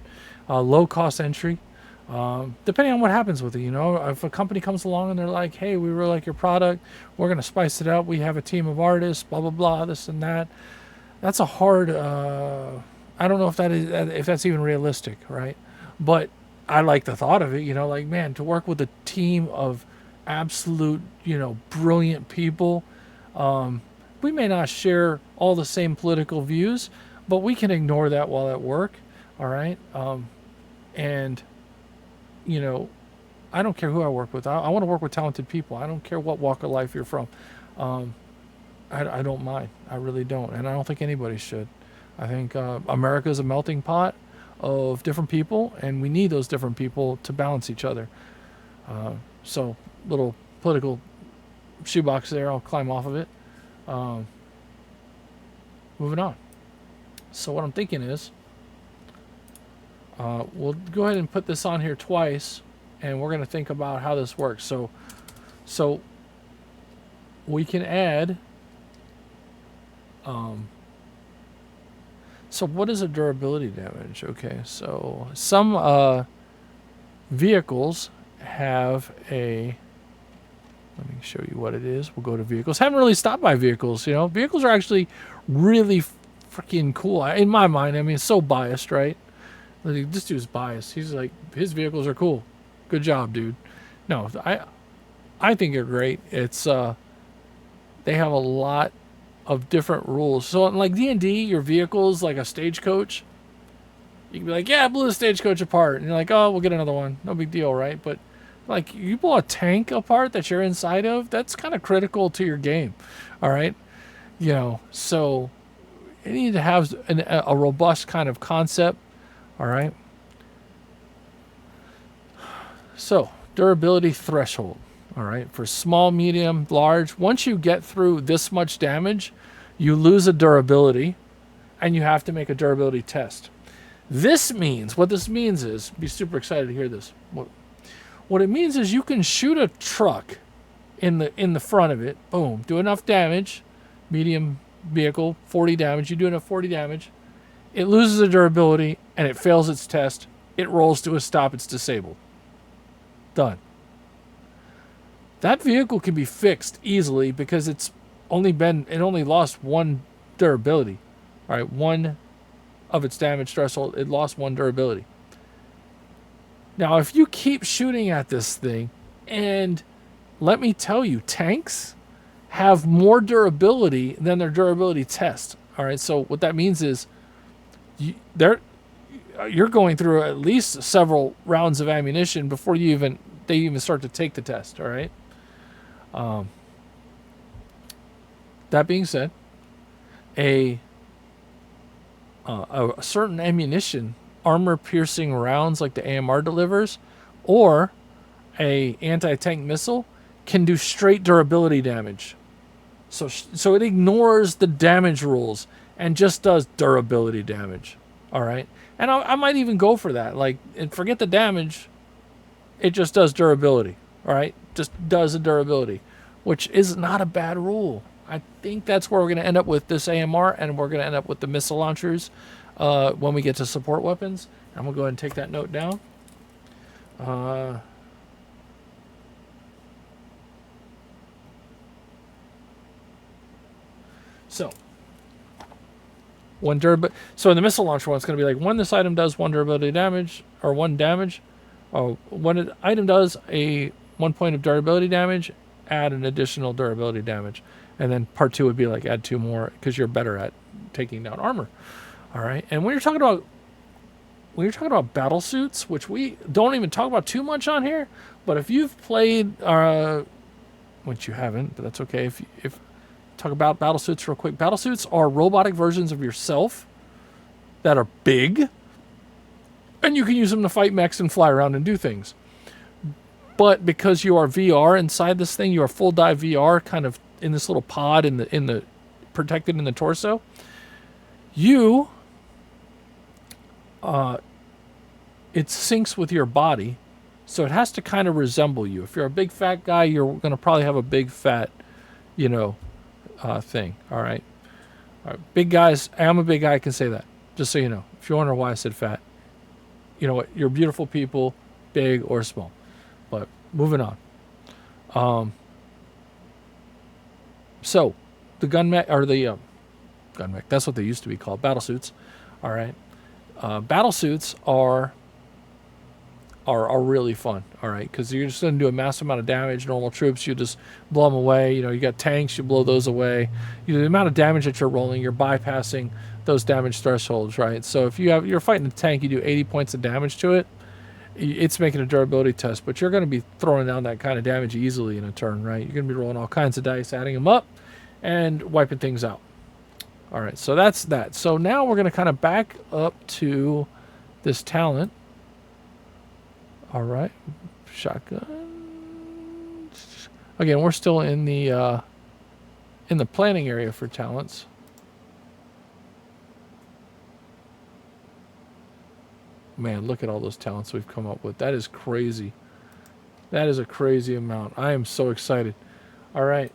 Low cost entry. Depending on what happens with it, you know, if a company comes along and they're like, hey, we really like your product, we're going to spice it up, we have a team of artists, blah, blah, blah, this and that. That's a hard, I don't know if that's even realistic, right? But I like the thought of it, you know, like, man, to work with a team of absolute, you know, brilliant people. We may not share all the same political views, but we can ignore that while at work, all right? And, you know, I don't care who I work with. I want to work with talented people. I don't care what walk of life you're from. I don't mind. I really don't. And I don't think anybody should. I think America is a melting pot of different people, and we need those different people to balance each other. So, little political shoebox there. I'll climb off of it. Moving on. So what I'm thinking is, we'll go ahead and put this on here twice, and we're going to think about how this works. So we can add... so what is a durability damage? Okay, so some vehicles have a... Let me show you what it is. We'll go to vehicles. Haven't really stopped by vehicles, you know. Vehicles are actually really freaking cool. In my mind, I mean, it's so biased, right? This dude's biased. He's like, his vehicles are cool. Good job, dude. No, I think they're great. It's, they have a lot of different rules. So like D&D, your vehicle's like a stagecoach. You can be like, yeah, I blew the stagecoach apart. And you're like, oh, we'll get another one. No big deal, right? But like, you blow a tank apart that you're inside of, that's kind of critical to your game. All right? You know, so you need to have a robust kind of concept. All right? So, durability threshold. All right? For small, medium, large, once you get through this much damage, you lose a durability, and you have to make a durability test. What this means is, be super excited to hear this. What it means is you can shoot a truck in the front of it, boom, do enough damage, medium vehicle, 40 damage, you do enough 40 damage, it loses a durability, and it fails its test, it rolls to a stop, it's disabled. Done. That vehicle can be fixed easily because it only lost one durability. All right, one of its damage threshold, it lost one durability. Now, if you keep shooting at this thing, and let me tell you, tanks have more durability than their durability test. All right, so what that means is you're going through at least several rounds of ammunition before they even start to take the test. All right. That being said, a certain ammunition, armor-piercing rounds like the AMR delivers, or a anti-tank missile can do straight durability damage. So it ignores the damage rules and just does durability damage. All right, and I might even go for that. Like, and forget the damage. It just does durability. All right, just does a durability, which is not a bad rule. I think that's where we're going to end up with this AMR, and we're going to end up with the missile launchers when we get to support weapons. I'm going to go ahead and take that note down. So so in the missile launcher one, it's going to be like when this item does 1 durability damage or 1 damage. When an item does a 1 point of durability damage, add an additional durability damage. And then part 2 would be like add 2 more because you're better at taking down armor. All right. And when you're talking about battle suits, which we don't even talk about too much on here, but if you've played, which you haven't, but that's okay. If talk about battle suits real quick. Battle suits are robotic versions of yourself that are big, and you can use them to fight mechs and fly around and do things. But because you are VR inside this thing, you are full dive VR, kind of in this little pod in the protected in the torso. It syncs with your body, so it has to kind of resemble you. If you're a big fat guy, you're going to probably have a big fat, thing. All right. Big guys. I'm a big guy. I can say that. Just so you know. If you wonder why I said fat, you know what? You're beautiful people, big or small. But moving on. So the gun mech or the gun mech. That's what they used to be called. Battle suits. All right. Battle suits are really fun, all right, because you're just going to do a massive amount of damage. Normal troops, you just blow them away. You got tanks, you blow those away. The amount of damage that you're rolling, you're bypassing those damage thresholds, right? So if you're fighting a tank, you do 80 points of damage to it. It's making a durability test, but you're going to be throwing down that kind of damage easily in a turn, right? You're going to be rolling all kinds of dice, adding them up, and wiping things out. All right, so that's that. So now we're going to kind of back up to this talent. All right, shotgun. Again, we're still in the planning area for talents. Man, look at all those talents we've come up with. That is crazy. That is a crazy amount. I am so excited. All right.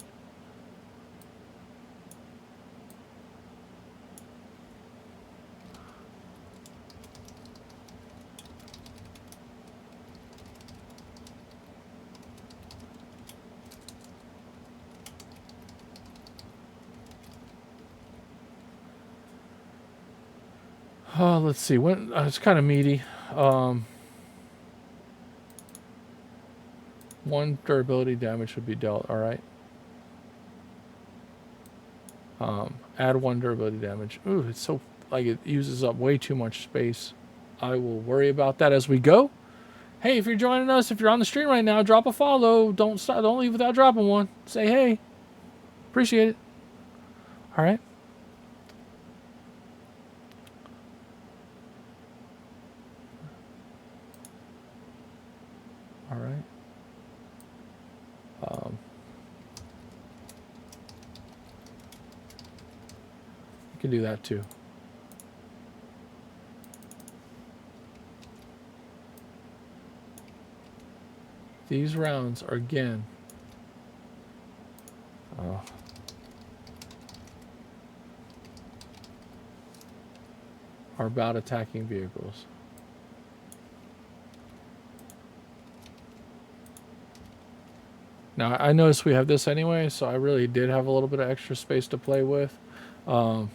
Let's see. It's kind of meaty. 1 durability damage should be dealt. All right. Add 1 durability damage. Ooh, it's so it uses up way too much space. I will worry about that as we go. Hey, if you're joining us, if you're on the stream right now, drop a follow. Don't leave without dropping one. Say hey. Appreciate it. All right. All right. You can do that too. These rounds are again. Are about attacking vehicles. Now, I noticed we have this anyway, so I really did have a little bit of extra space to play with. So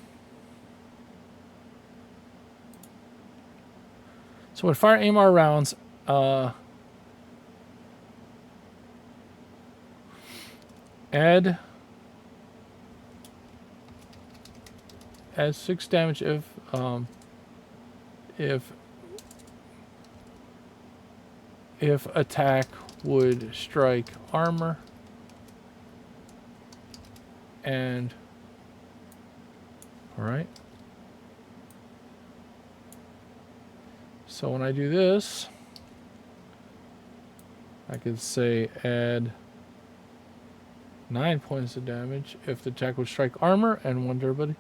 when fire AMR rounds, add 6 damage if attack would strike armor, and all right. So when I do this, I could say add 9 points of damage if the attack would strike armor and 1 durability.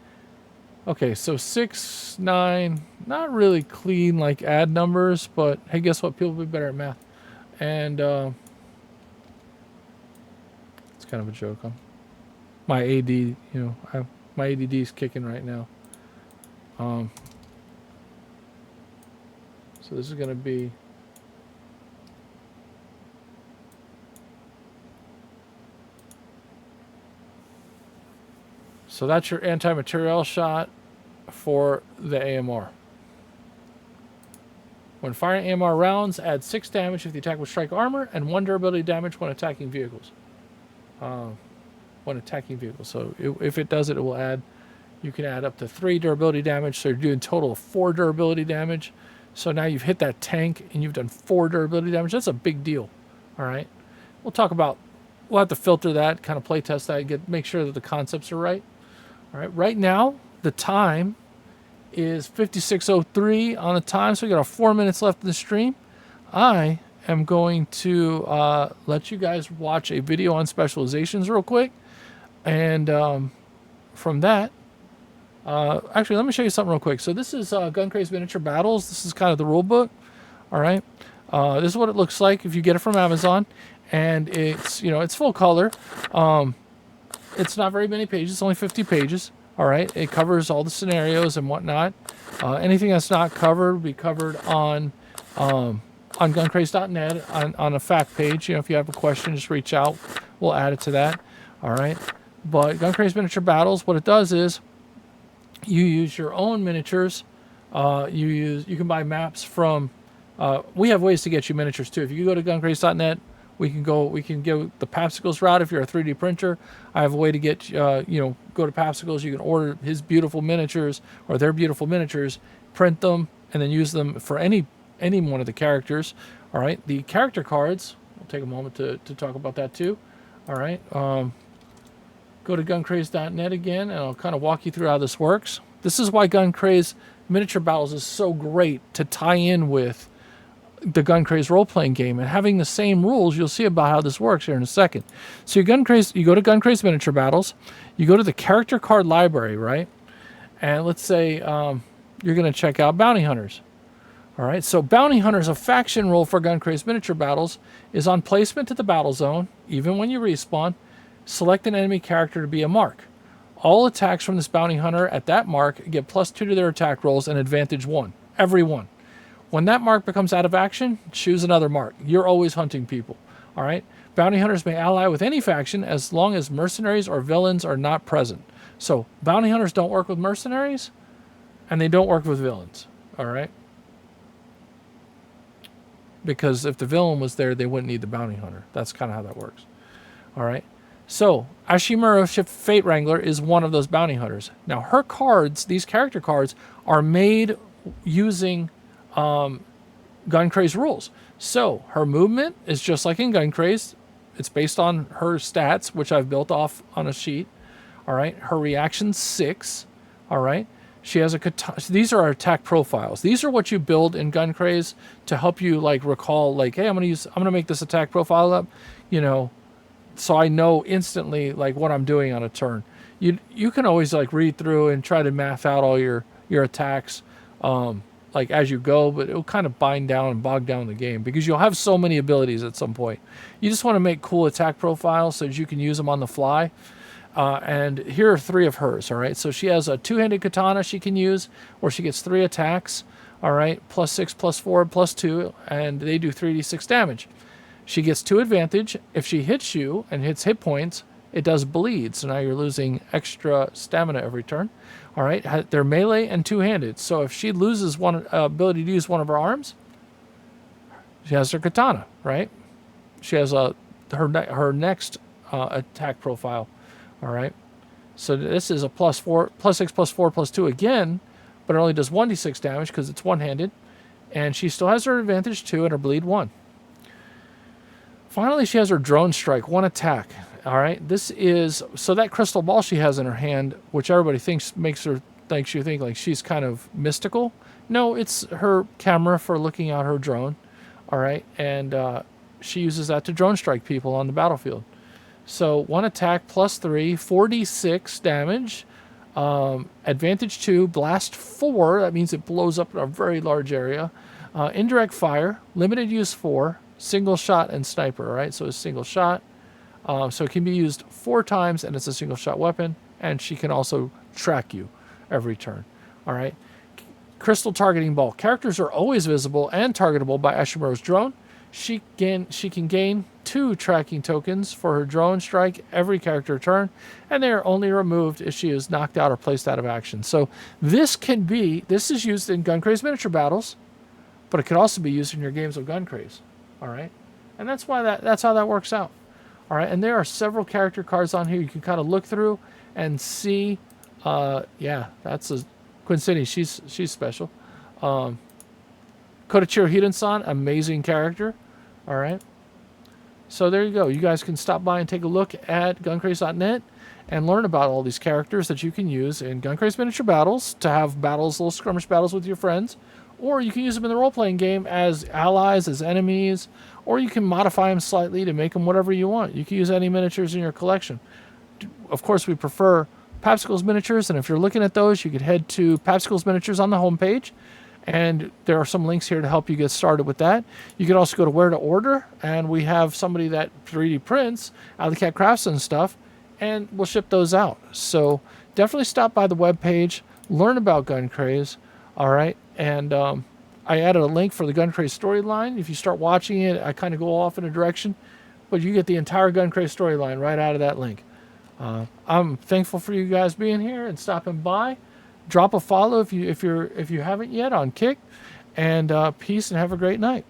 Okay, so 6, 9, not really clean like add numbers, but hey, guess what? People will be better at math. And it's kind of a joke, huh? My AD, you know, my ADD is kicking right now. So this is going to be so that's your anti-material shot for the AMR. When firing AMR rounds, add 6 damage if the attack would strike armor and 1 durability damage when attacking vehicles. So if it does it, it will add. You can add up to 3 durability damage, so you're doing a total of 4 durability damage. So now you've hit that tank and you've done 4 durability damage. That's a big deal. All right. We'll have to filter that, kind of play test that, make sure that the concepts are right. All right. Right now, the time is 56:03 on the time, so we got 4 minutes left in the stream. I am going to let you guys watch a video on specializations real quick, and from that, actually, let me show you something real quick. So this is GunCraze Miniature Battles. This is kind of the rule book. All right, this is what it looks like if you get it from Amazon, and it's it's full color. It's not very many pages. It's only 50 pages. All right, it covers all the scenarios and whatnot. Anything that's not covered will be covered on guncraze.net on a fact page. If you have a question, just reach out. We'll add it to that. All right, but GunCraze Miniature Battles, what it does is you use your own miniatures. You can buy maps from. We have ways to get you miniatures too. If you go to guncraze.net, we can go the Papsicles route. If you're a 3D printer, I have a way to get go to Papsicles. You can order his beautiful miniatures or their beautiful miniatures, print them, and then use them for any one of the characters. All right, the character cards. We'll take a moment to talk about that too. All right, go to guncraze.net again, and I'll kind of walk you through how this works. This is why GunCraze Miniature Battles is so great to tie in with the GunCraze role-playing game, and having the same rules. You'll see about how this works here in a second. So you go to GunCraze Miniature Battles, you go to the character card library, right? And let's say you're going to check out Bounty Hunters. All right, so Bounty Hunters, a faction rule for GunCraze Miniature Battles, is on placement to the battle zone. Even when you respawn, select an enemy character to be a mark. All attacks from this Bounty Hunter at that mark get +2 to their attack rolls and advantage 1. Every one. When that mark becomes out of action, choose another mark. You're always hunting people. All right? Bounty Hunters may ally with any faction as long as mercenaries or villains are not present. So Bounty Hunters don't work with mercenaries, and they don't work with villains. All right? Because if the villain was there, they wouldn't need the Bounty Hunter. That's kind of how that works. All right? So Ashimura Fate Wrangler is one of those Bounty Hunters. Now her cards, these character cards, are made using GunCraze rules. So her movement is just like in GunCraze. It's based on her stats, which I've built off on a sheet. All right. Her reaction's 6. All right. She has a katana. These are our attack profiles. These are what you build in GunCraze to help you recall hey, I'm gonna make this attack profile up, so I know instantly what I'm doing on a turn. You can always read through and try to math out all your attacks as you go, but it'll kind of bog down the game because you'll have so many abilities at some point. You just want to make cool attack profiles so that you can use them on the fly. And here are 3 of hers. All right, so she has a 2-handed katana she can use, where she gets 3 attacks. All right, +6, +4, +2, and they do 3d6 damage. She gets 2 advantage. If she hits you and hits hit points, it does bleed. So now you're losing extra stamina every turn. All right, they're melee and 2-handed. So if she loses one ability to use one of her arms, she has her katana, right? She has her next attack profile. All right, so this is a +4, +6, +4, +2 again, but it only does 1d6 damage because it's one-handed, and she still has her advantage 2 and her bleed 1. Finally, she has her drone strike, 1 attack. All right, this is so that crystal ball she has in her hand, which everybody makes you think she's kind of mystical. No, it's her camera for looking out her drone. All right, and she uses that to drone strike people on the battlefield. So 1 attack plus 3, 46 damage. Advantage 2, blast 4. That means it blows up a very large area. Indirect fire, limited use 4, single shot and sniper, right? So it's single shot. So it can be used 4 times, and it's a single shot weapon. And she can also track you every turn. All right. Crystal targeting ball. Characters are always visible and targetable by Ashimuro's drone. She can gain 2 tracking tokens for her drone strike every character turn, and they are only removed if she is knocked out or placed out of action. So this is used in GunCraze miniature battles, but it could also be used in your games of GunCraze. All right, and that's how that works out. All right, and there are several character cards on here you can kind of look through and see. Yeah, that's a Quinn City. She's special. Kotochiro Hiden-san, amazing character. All right. So there you go. You guys can stop by and take a look at guncraze.net and learn about all these characters that you can use in GunCraze miniature battles to have battles, little skirmish battles with your friends, or you can use them in the role-playing game as allies, as enemies, or you can modify them slightly to make them whatever you want. You can use any miniatures in your collection. Of course, we prefer Papsicles miniatures, and if you're looking at those, you could head to Papsicles miniatures on the homepage. And there are some links here to help you get started with that. You can also go to where to order, and we have somebody that 3D prints Alley Cat Crafts and stuff, and we'll ship those out. So definitely stop by the webpage, learn about GunCraze, all right? And I added a link for the GunCraze storyline. If you start watching it, I kind of go off in a direction, but you get the entire GunCraze storyline right out of that link. I'm thankful for you guys being here and stopping by. Drop a follow if you haven't yet on Kick, and peace and have a great night.